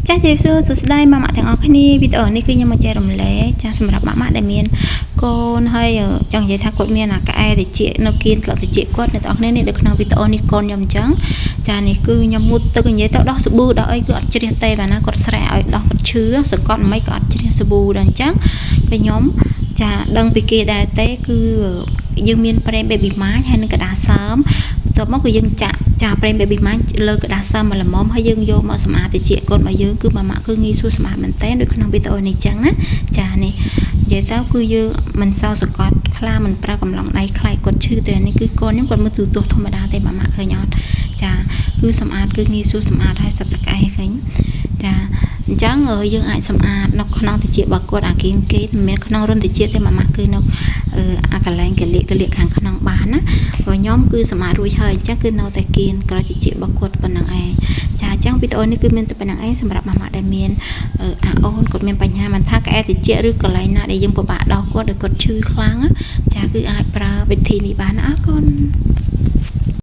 ចាស់ជម្រាបសួរសួស្តីម៉ាក់ទាំងអស់គ្នាវីដេអូនេះគឺខ្ញុំមកចែករំលែកចាស់សម្រាប់ម៉ាក់ដែលមានកូនហើយចង់និយាយថាគាត់មានអាកែតិចនៅគៀនក្លឹកតិចគាត់អ្នកទាំងអស់គ្នានេះនៅក្នុងវីដេអូនេះកូនខ្ញុំអញ្ចឹងចានេះគឺខ្ញុំមុតទឹកនិយាយទៅដោះសាប៊ូដល់អីគឺអត់ជ្រះទេបាទណាគាត់ស្រែឲ្យដោះគាត់ឈឺសង្កត់មិនក៏អត់ជ្រះសាប៊ូដល់អញ្ចឹងពេលខ្ញុំចាដឹងពីគេដែរទេគឺយើងមានប្រេង baby mask ហើយនឹងกระดาษសើមបន្ទាប់មកគឺយើងចាប្រេង baby mask លើกระดาษសើមមកល្មមហើយយើងយកមកសម្អាតតិចកូនរបស់យើងគឺម៉ាក់គឺងាយស្រួលសម្អាតមែនតើដូចក្នុងវីដេអូនេះអញ្ចឹងណាចានេះនិយាយទៅគឺយើងមិនសោសង្កត់ខ្លាមិនប្រើកំឡុងដៃខ្លាយគាត់ឈឺតែនេះគឺកូនខ្ញុំគាត់មើលទូទស្សន៍ធម្មតាទេម៉ាក់ឃើញអត់ចាគឺសម្អាតគឺងាយស្រួលសម្អាតហើយសត្វតកែឃើញចាអញ្ចឹងយើងអាចសម្អាតនៅក្នុងតិចរបស់គាត់អាគីនគេមិនមែនក្នុងរុនតិចទេម៉ាក់គឺនៅអាកន្លែងកលៀកខាងក្នុងបានណាព្រោះខ្ញុំគឺសម្អាតរួចហើយអញ្ចឹងគឺនៅតែគៀនក្រោយតិចរបស់គាត់ប៉ុណ្ណឹងឯងចាអញ្ចឹងវីដេអូនេះគឺមានតែប៉ុណ្ណឹងឯងសម្រាប់ម៉ាក់ដែលមានអូនគាត់មានបញ្ហាមិនថាកែតិចឬកន្លែងណាដែលយើងពិបាកដោះគាត់ឬគាត់ឈឺខ្លាំងចាគឺអាចប្រើវិធីនេះបានណាអរគុណ